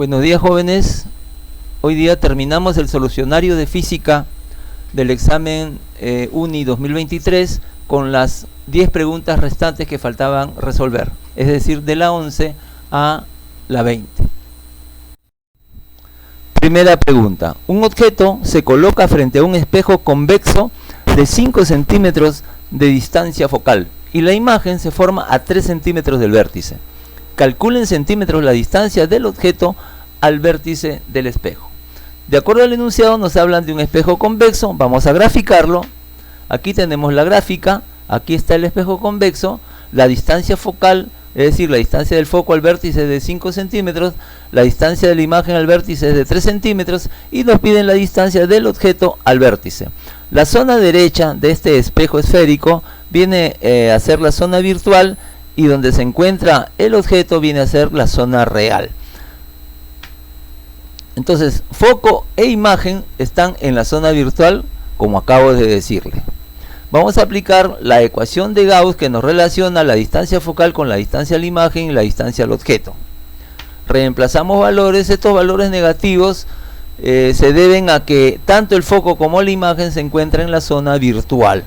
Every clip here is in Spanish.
Buenos días, jóvenes. Hoy día terminamos el solucionario de física del examen UNI 2023 con las 10 preguntas restantes que faltaban resolver, es decir, de la 11 a la 20. Primera pregunta. Un objeto se coloca frente a un espejo convexo de 5 centímetros de distancia focal y la imagen se forma a 3 centímetros del vértice. Calcula en centímetros la distancia del objeto al vértice del espejo. De acuerdo al enunciado nos hablan de un espejo convexo. Vamos a graficarlo. Aquí tenemos la gráfica. Aquí está el espejo convexo. La distancia focal, es decir, la distancia del foco al vértice es de 5 centímetros. La distancia de la imagen al vértice es de 3 centímetros. Y nos piden la distancia del objeto al vértice. La zona derecha de este espejo esférico viene a ser la zona virtual. Y donde se encuentra el objeto viene a ser la zona real. Entonces, foco e imagen están en la zona virtual, como acabo de decirle. Vamos a aplicar la ecuación de Gauss que nos relaciona la distancia focal con la distancia a la imagen y la distancia al objeto. Reemplazamos valores. Estos valores negativos se deben a que tanto el foco como la imagen se encuentran en la zona virtual.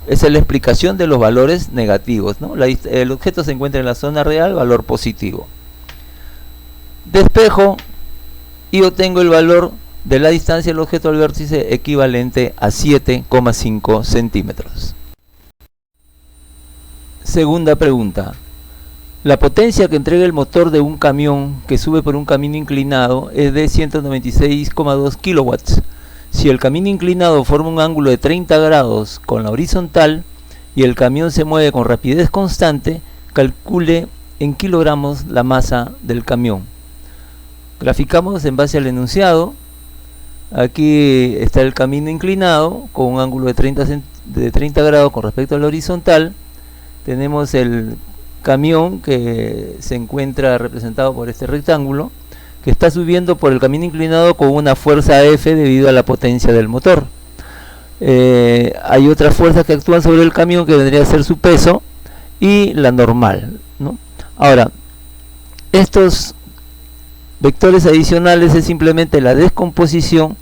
Esa es la explicación de los valores negativos, ¿no? El objeto se encuentra en la zona real, valor positivo. Despejo y obtengo el valor de la distancia del objeto al vértice equivalente a 7,5 centímetros. Segunda pregunta. La potencia que entrega el motor de un camión que sube por un camino inclinado es de 196,2 kilowatts. Si el camino inclinado forma un ángulo de 30 grados con la horizontal y el camión se mueve con rapidez constante, calcule en kilogramos la masa del camión. Graficamos en base al enunciado. Aquí está el camino inclinado con un ángulo de 30 grados con respecto a la horizontal. Tenemos el camión que se encuentra representado por este rectángulo, que está subiendo por el camino inclinado con una fuerza F debido a la potencia del motor. Hay otras fuerzas que actúan sobre el camión que vendría a ser su peso y la normal, ¿no? Ahora, estos vectores adicionales es simplemente la descomposición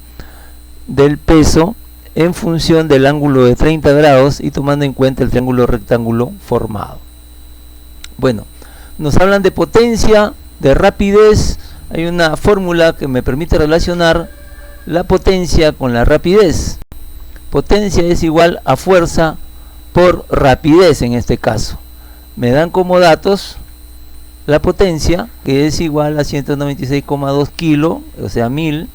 del peso en función del ángulo de 30 grados y tomando en cuenta el triángulo rectángulo formado. Bueno, nos hablan de potencia, de rapidez. Hay una fórmula que me permite relacionar la potencia con la rapidez. Potencia es igual a fuerza por rapidez en este caso. Me dan como datos la potencia, que es igual a 196,2 kilos, o sea 1000.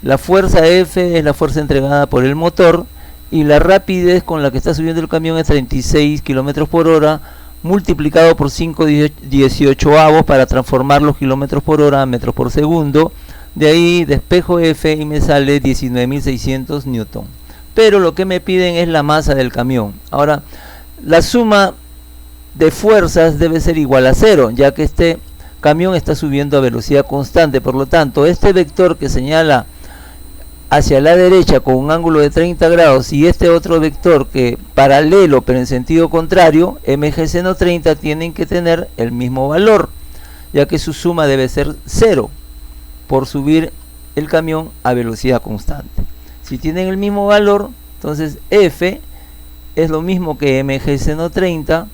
La fuerza F es la fuerza entregada por el motor. Y la rapidez con la que está subiendo el camión es 36 kilómetros por hora, multiplicado por 5/18 para transformar los kilómetros por hora a metros por segundo. De ahí despejo F y me sale 19.600 newton. Pero lo que me piden es la masa del camión. Ahora, la suma de fuerzas debe ser igual a 0, ya que este camión está subiendo a velocidad constante. Por lo tanto, este vector que señala hacia la derecha con un ángulo de 30 grados y este otro vector que paralelo pero en sentido contrario, mg seno 30, tienen que tener el mismo valor, ya que su suma debe ser 0 por subir el camión a velocidad constante. Si tienen el mismo valor, entonces F es lo mismo que mg seno 30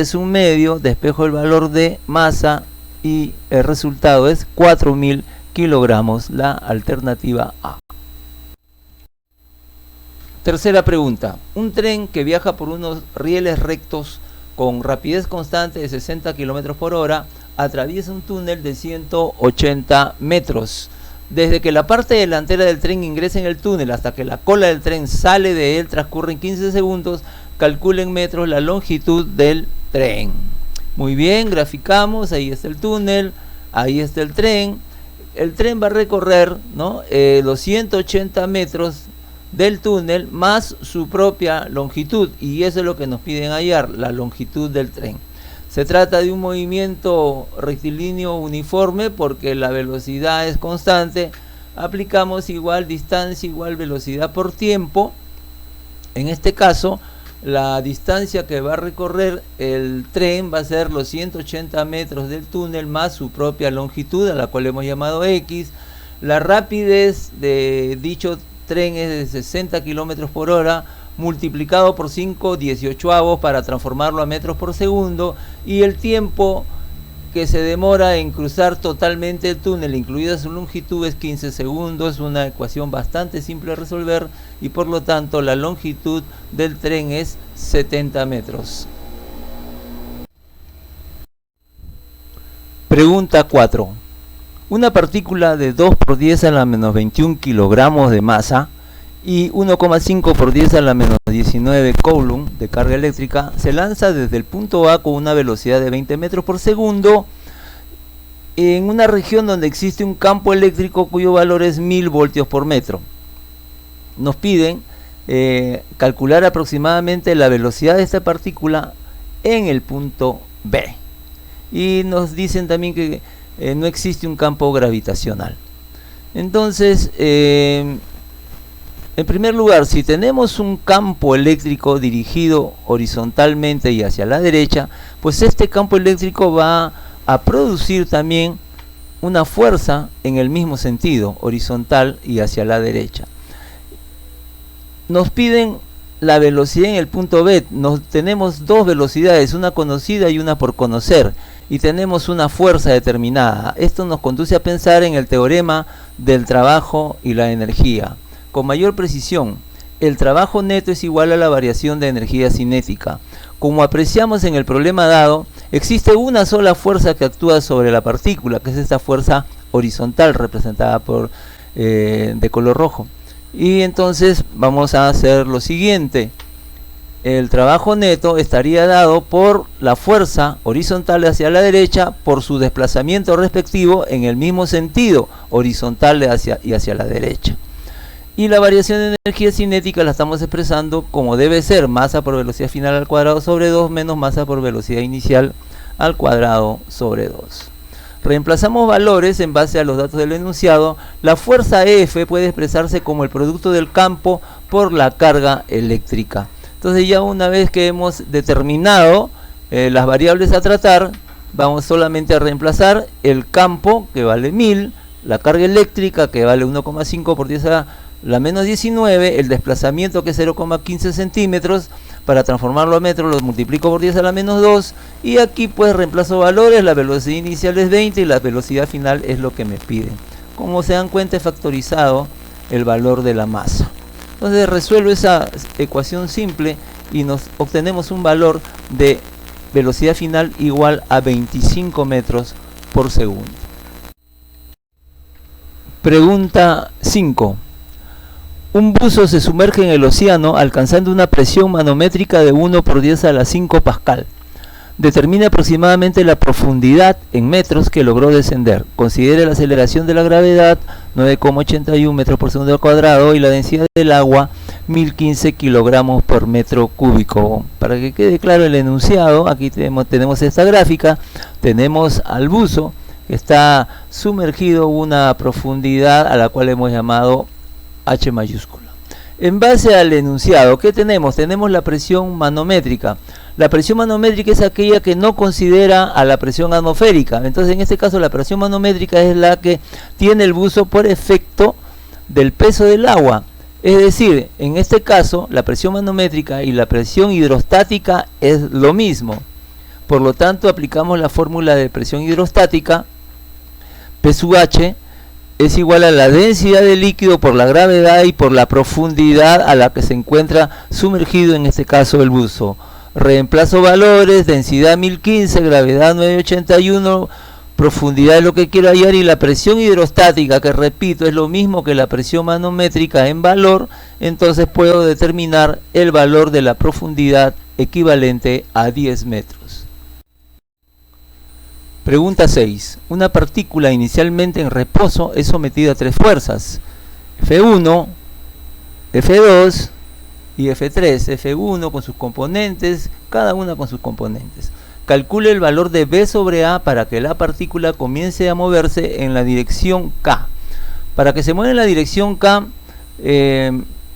es un medio, despejo el valor de masa y el resultado es 4000 kilogramos, la alternativa A. Tercera pregunta. Un tren que viaja por unos rieles rectos con rapidez constante de 60 kilómetros por hora atraviesa un túnel de 180 metros. Desde que la parte delantera del tren ingresa en el túnel hasta que la cola del tren sale de él transcurren 15 segundos. Calcula en metros la longitud del tren. Muy bien, graficamos. Ahí está el túnel, ahí está el tren. El tren va a recorrer, ¿no?, los 180 metros del túnel más su propia longitud, y eso es lo que nos piden hallar, la longitud del tren. Se trata de un movimiento rectilíneo uniforme porque la velocidad es constante. Aplicamos igual distancia igual velocidad por tiempo. En este caso la distancia que va a recorrer el tren va a ser los 180 metros del túnel más su propia longitud, a la cual hemos llamado X. La rapidez de dicho tren es de 60 kilómetros por hora, multiplicado por 5 18avos para transformarlo a metros por segundo, y el tiempo que se demora en cruzar totalmente el túnel, incluida su longitud, es 15 segundos, una ecuación bastante simple de resolver, y por lo tanto la longitud del tren es 70 metros. Pregunta 4. Una partícula de 2 por 10 a la menos 21 kilogramos de masa y 1,5 por 10 a la menos 19 coulomb de carga eléctrica se lanza desde el punto A con una velocidad de 20 metros por segundo en una región donde existe un campo eléctrico cuyo valor es 1000 voltios por metro. Nos piden calcular aproximadamente la velocidad de esta partícula en el punto B, y nos dicen también que no existe un campo gravitacional. Entonces, en primer lugar, si tenemos un campo eléctrico dirigido horizontalmente y hacia la derecha, pues este campo eléctrico va a producir también una fuerza en el mismo sentido, horizontal y hacia la derecha. Nos piden la velocidad en el punto B. Tenemos dos velocidades, una conocida y una por conocer, y tenemos una fuerza determinada. Esto nos conduce a pensar en el teorema del trabajo y la energía. Con mayor precisión, el trabajo neto es igual a la variación de energía cinética. Como apreciamos en el problema dado, existe una sola fuerza que actúa sobre la partícula, que es esta fuerza horizontal representada por de color rojo. Y entonces vamos a hacer lo siguiente. El trabajo neto estaría dado por la fuerza horizontal hacia la derecha por su desplazamiento respectivo en el mismo sentido, horizontal y hacia la derecha. Y la variación de energía cinética la estamos expresando como debe ser: masa por velocidad final al cuadrado sobre 2 menos masa por velocidad inicial al cuadrado sobre 2. Reemplazamos valores en base a los datos del enunciado. La fuerza F puede expresarse como el producto del campo por la carga eléctrica. Entonces, ya una vez que hemos determinado las variables a tratar, vamos solamente a reemplazar el campo, que vale 1000, la carga eléctrica, que vale 1,5 por 10 a la menos 19, el desplazamiento, que es 0,15 centímetros, para transformarlo a metros lo multiplico por 10 a la menos 2, y aquí pues reemplazo valores. La velocidad inicial es 20 y la velocidad final es lo que me piden. Como se dan cuenta, he factorizado el valor de la masa. Entonces resuelvo esa ecuación simple y nos obtenemos un valor de velocidad final igual a 25 metros por segundo. Pregunta 5. Un buzo se sumerge en el océano alcanzando una presión manométrica de 1 por 10 a la 5 pascal. Determine aproximadamente la profundidad en metros que logró descender. Considere la aceleración de la gravedad, 9,81 metros por segundo al cuadrado, y la densidad del agua, 1015 kilogramos por metro cúbico. Para que quede claro el enunciado, aquí tenemos esta gráfica. Tenemos al buzo que está sumergido a una profundidad a la cual hemos llamado H mayúscula. En base al enunciado, ¿qué tenemos? Tenemos la presión manométrica. La presión manométrica es aquella que no considera a la presión atmosférica. Entonces, en este caso, la presión manométrica es la que tiene el buzo por efecto del peso del agua. Es decir, en este caso, la presión manométrica y la presión hidrostática es lo mismo. Por lo tanto, aplicamos la fórmula de presión hidrostática. P sub H es igual a la densidad del líquido por la gravedad y por la profundidad a la que se encuentra sumergido, en este caso el buzo. Reemplazo valores: densidad 1015, gravedad 981, profundidad es lo que quiero hallar, y la presión hidrostática, que repito es lo mismo que la presión manométrica en valor. Entonces puedo determinar el valor de la profundidad equivalente a 10 metros. Pregunta 6. Una partícula inicialmente en reposo es sometida a tres fuerzas: F1, F2 y F3. F1 con sus componentes, cada una con sus componentes. Calcule el valor de B sobre A para que la partícula comience a moverse en la dirección K. Para que se mueva en la dirección K,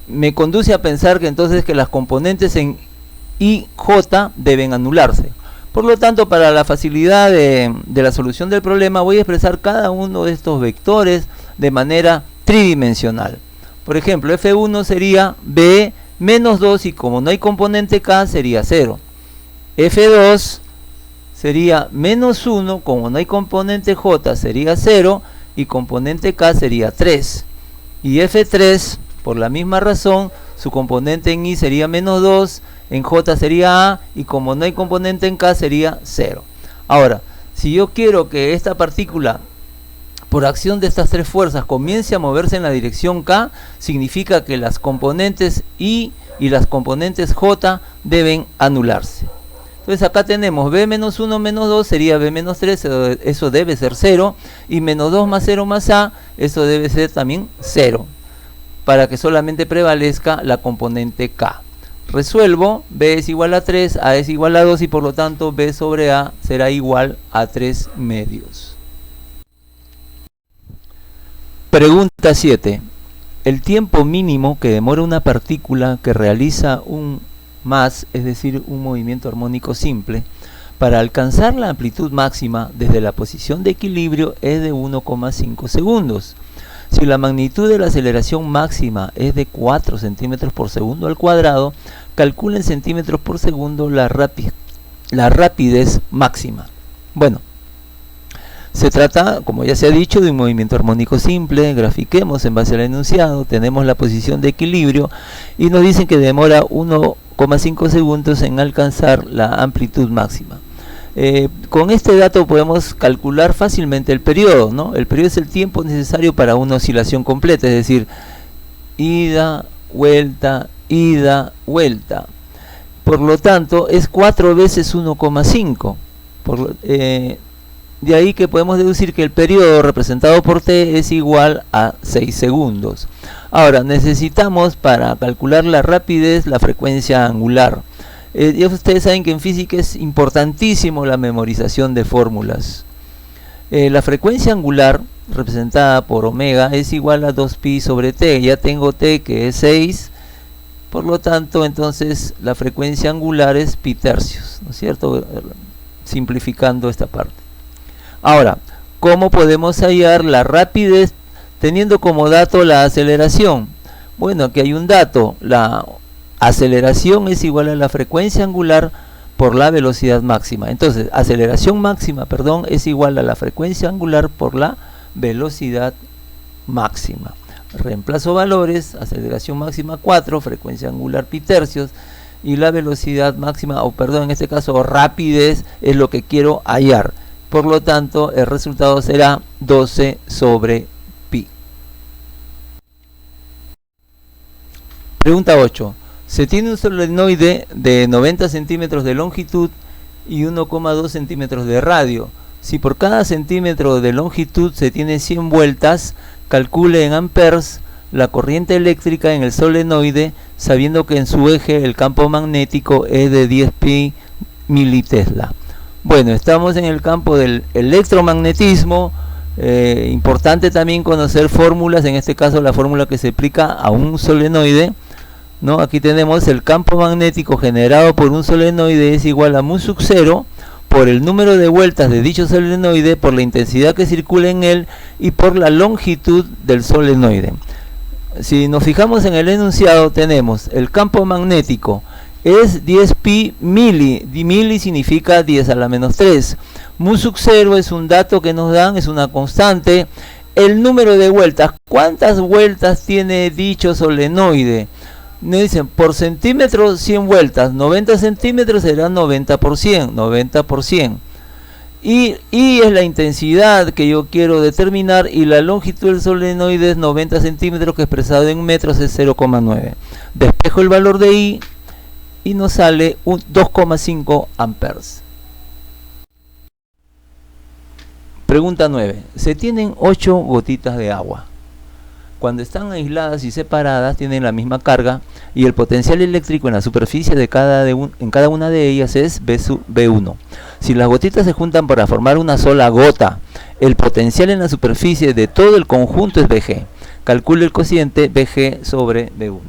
me conduce a pensar que entonces que las componentes en y J deben anularse. Por lo tanto, para la facilidad de la solución del problema, voy a expresar cada uno de estos vectores de manera tridimensional. Por ejemplo, F1 sería B menos 2 y como no hay componente K sería 0. F2 sería menos 1, como no hay componente J sería 0 y componente K sería 3. Y F3, por la misma razón, su componente en I sería menos 2, en J sería A y como no hay componente en K sería 0. Ahora, si yo quiero que esta partícula, por acción de estas tres fuerzas, comience a moverse en la dirección K, significa que las componentes I y las componentes J deben anularse. Entonces acá tenemos B menos 1 menos 2 sería B menos 3, eso debe ser 0, y menos 2 más 0 más A, eso debe ser también 0, para que solamente prevalezca la componente K. Resuelvo, B es igual a 3, A es igual a 2 y por lo tanto B sobre A será igual a 3 medios. Pregunta 7. El tiempo mínimo que demora una partícula que realiza un más, es decir, un movimiento armónico simple, para alcanzar la amplitud máxima desde la posición de equilibrio es de 1,5 segundos. Si la magnitud de la aceleración máxima es de 4 centímetros por segundo al cuadrado, calcula en centímetros por segundo la rapidez máxima. Bueno, se trata, como ya se ha dicho, de un movimiento armónico simple. Grafiquemos en base al enunciado. Tenemos la posición de equilibrio y nos dicen que demora 1,5 segundos en alcanzar la amplitud máxima. Con este dato podemos calcular fácilmente el periodo, ¿no? El periodo es el tiempo necesario para una oscilación completa, es decir, ida, vuelta, ida, vuelta. Por lo tanto, es 4 veces 1,5. De ahí que podemos deducir que el periodo representado por t es igual a 6 segundos. Ahora, necesitamos para calcular la rapidez la frecuencia angular. Ya ustedes saben que en física es importantísimo la memorización de fórmulas. La frecuencia angular, representada por omega, es igual a 2pi sobre t. Ya tengo t que es 6, por lo tanto, entonces la frecuencia angular es pi tercios, ¿no es cierto? Simplificando esta parte. Ahora, ¿cómo podemos hallar la rapidez teniendo como dato la aceleración? Bueno, aquí hay un dato, la aceleración es igual a la frecuencia angular por la velocidad máxima. Entonces, aceleración máxima, perdón, es igual a la frecuencia angular por la velocidad máxima. Reemplazo valores, aceleración máxima 4, frecuencia angular pi tercios, y la velocidad máxima, o perdón, en este caso rapidez, es lo que quiero hallar. Por lo tanto, el resultado será 12 sobre pi. Pregunta 8. Se tiene un solenoide de 90 centímetros de longitud y 1,2 centímetros de radio. Si por cada centímetro de longitud se tiene 100 vueltas, calcule en amperes la corriente eléctrica en el solenoide, sabiendo que en su eje el campo magnético es de 10 pi militesla. Bueno, estamos en el campo del electromagnetismo. Importante también conocer fórmulas, en este caso la fórmula que se aplica a un solenoide, ¿no? Aquí tenemos el campo magnético generado por un solenoide es igual a mu sub 0 por el número de vueltas de dicho solenoide, por la intensidad que circula en él y por la longitud del solenoide. Si nos fijamos en el enunciado, tenemos el campo magnético es 10 pi mili, mili significa 10 a la menos 3, mu sub 0 es un dato que nos dan, es una constante. El número de vueltas, ¿cuántas vueltas tiene dicho solenoide? Nos dicen por centímetro 100 vueltas, 90 centímetros será 90 por 100, 90 por 100. Y es la intensidad que yo quiero determinar, y la longitud del solenoide es 90 centímetros, que expresado en metros es 0,9. Despejo el valor de I y nos sale 2,5 amperes. Pregunta 9. Se tienen 8 gotitas de agua. Cuando están aisladas y separadas tienen la misma carga y el potencial eléctrico en la superficie de cada una de ellas es B1. Si las gotitas se juntan para formar una sola gota, el potencial en la superficie de todo el conjunto es Bg. Calcule el cociente Bg sobre B1.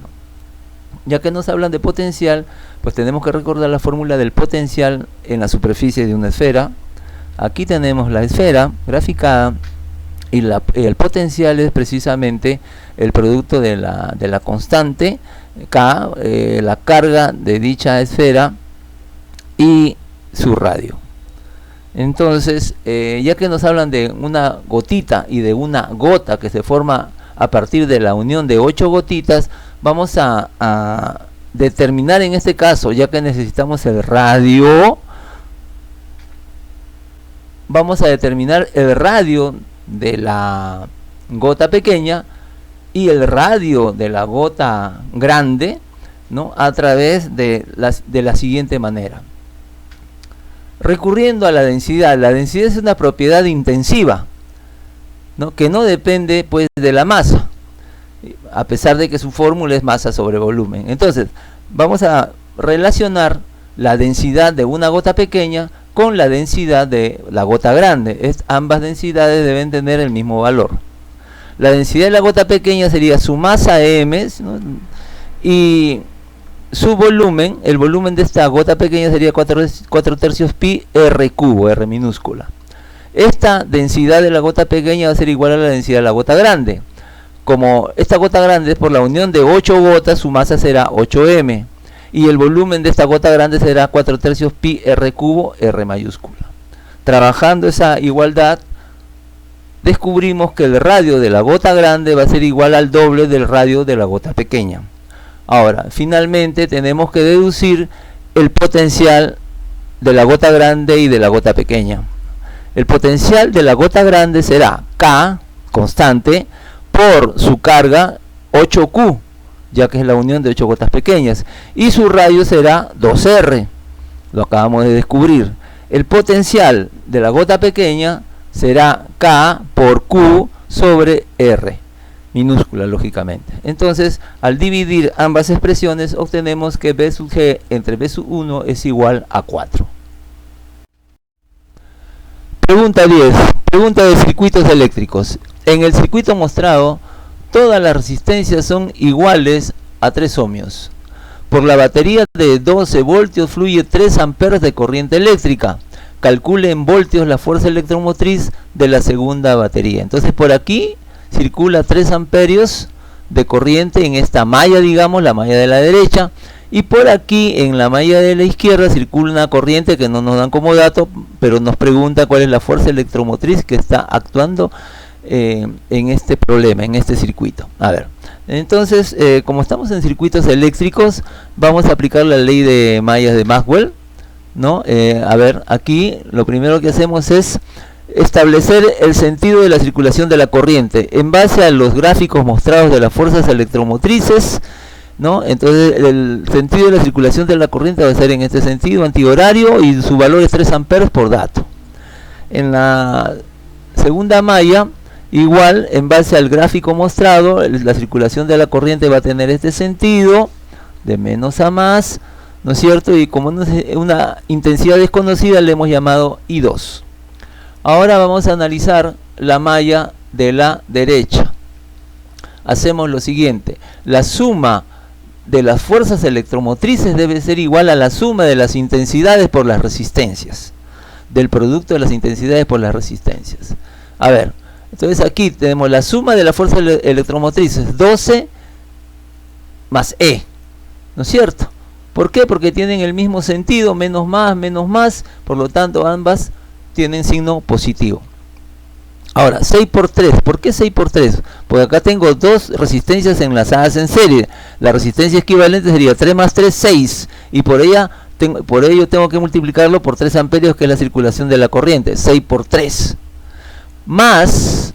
Ya que nos hablan de potencial, pues tenemos que recordar la fórmula del potencial en la superficie de una esfera. Aquí tenemos la esfera graficada y el potencial es precisamente el producto de la constante K, la carga de dicha esfera y su radio. Entonces, ya que nos hablan de una gotita y de una gota que se forma a partir de la unión de 8 gotitas, vamos a determinar en este caso, ya que necesitamos el radio, vamos a determinar el radio de la gota pequeña y el radio de la gota grande, ¿no?, a través de la siguiente manera. Recurriendo a la densidad es una propiedad intensiva, ¿no?, que no depende pues de la masa, a pesar de que su fórmula es masa sobre volumen. Entonces, vamos a relacionar la densidad de una gota pequeña con la densidad de la gota grande. Ambas densidades deben tener el mismo valor. La densidad de la gota pequeña sería su masa m, ¿no?, y su volumen, el volumen de esta gota pequeña sería 4 tercios pi r cubo, r minúscula. Esta densidad de la gota pequeña va a ser igual a la densidad de la gota grande. Como esta gota grande es por la unión de 8 gotas, su masa será 8m. Y el volumen de esta gota grande será 4 tercios pi r cubo, r mayúscula. Trabajando esa igualdad, descubrimos que el radio de la gota grande va a ser igual al doble del radio de la gota pequeña. Ahora, finalmente tenemos que deducir el potencial de la gota grande y de la gota pequeña. El potencial de la gota grande será K, constante, por su carga 8Q, ya que es la unión de 8 gotas pequeñas, y su radio será 2R, lo acabamos de descubrir. El potencial de la gota pequeña será K por Q sobre R, minúscula lógicamente. Entonces, al dividir ambas expresiones, obtenemos que B sub G entre B sub 1 es igual a 4. Pregunta 10. Pregunta de circuitos eléctricos. En el circuito mostrado, todas las resistencias son iguales a 3 ohmios. Por la batería de 12 voltios fluye 3 amperes de corriente eléctrica. Calcule en voltios la fuerza electromotriz de la segunda batería. Entonces, por aquí circula 3 amperios de corriente en esta malla, digamos, la malla de la derecha, y por aquí en la malla de la izquierda circula una corriente que no nos dan como dato, pero nos pregunta cuál es la fuerza electromotriz que está actuando en este problema, en este circuito. A ver, entonces, como estamos en circuitos eléctricos, vamos a aplicar la ley de mallas de Maxwell, ¿no? A ver, aquí lo primero que hacemos es establecer el sentido de la circulación de la corriente en base a los gráficos mostrados de las fuerzas electromotrices, ¿no? Entonces el sentido de la circulación de la corriente va a ser en este sentido, antihorario, y su valor es 3 amperes por dato. En la segunda malla, igual, en base al gráfico mostrado, la circulación de la corriente va a tener este sentido, de menos a más, ¿no es cierto? Y como una intensidad desconocida le hemos llamado I2. Ahora vamos a analizar la malla de la derecha. Hacemos lo siguiente: la suma de las fuerzas electromotrices debe ser igual a la suma de las intensidades por las resistencias, del producto de las intensidades por las resistencias. A ver, entonces aquí tenemos la suma de las fuerzas electromotrices, 12 más E, ¿no es cierto? ¿Por qué? Porque tienen el mismo sentido, menos más, por lo tanto ambas tienen signo positivo. Ahora, 6 por 3. ¿Por qué 6 por 3? Porque acá tengo dos resistencias enlazadas en serie. La resistencia equivalente sería 3 más 3, 6. Y por ello tengo que multiplicarlo por 3 amperios, que es la circulación de la corriente. 6 por 3. Más,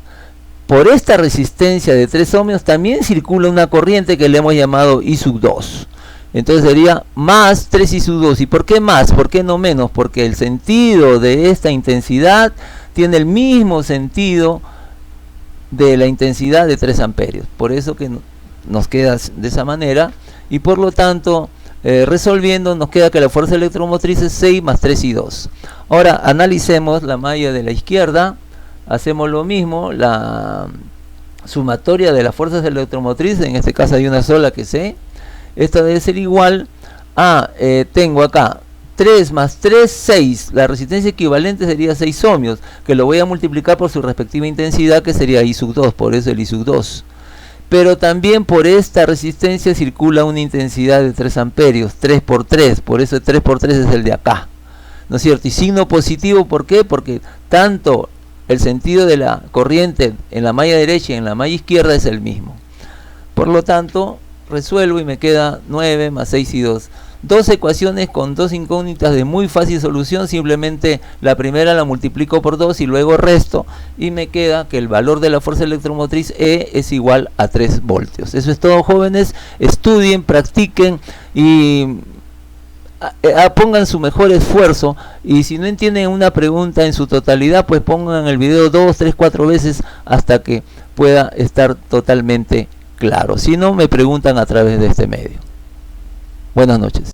por esta resistencia de 3 ohmios también circula una corriente que le hemos llamado I sub 2. Entonces sería más 3 I sub 2. ¿Y por qué más? ¿Por qué no menos? Porque el sentido de esta intensidad tiene el mismo sentido de la intensidad de 3 amperios. Por eso que nos queda de esa manera. Y por lo tanto, resolviendo, nos queda que la fuerza electromotriz es 6 más 3 I 2. Ahora analicemos la malla de la izquierda. Hacemos lo mismo. La sumatoria de las fuerzas electromotrices, en este caso hay una sola que C. Esto debe ser igual a, tengo acá 3 más 3, 6. La resistencia equivalente sería 6 ohmios, que lo voy a multiplicar por su respectiva intensidad, que sería I sub 2, por eso el I sub 2. Pero también por esta resistencia circula una intensidad de 3 amperios, 3 por 3, por eso el 3 por 3 es el de acá, ¿no es cierto? Y signo positivo, ¿por qué? Porque tanto el sentido de la corriente en la malla derecha y en la malla izquierda es el mismo. Por lo tanto, resuelvo y me queda 9 más 6 y 2. Dos ecuaciones con dos incógnitas de muy fácil solución. Simplemente la primera la multiplico por 2 y luego resto, y me queda que el valor de la fuerza electromotriz E es igual a 3 voltios. Eso es todo, jóvenes. Estudien, practiquen y pongan su mejor esfuerzo, y si no entienden una pregunta en su totalidad, pues pongan el video 2, 3, 4 veces hasta que pueda estar totalmente claro. Si no, me preguntan a través de este medio. Buenas noches.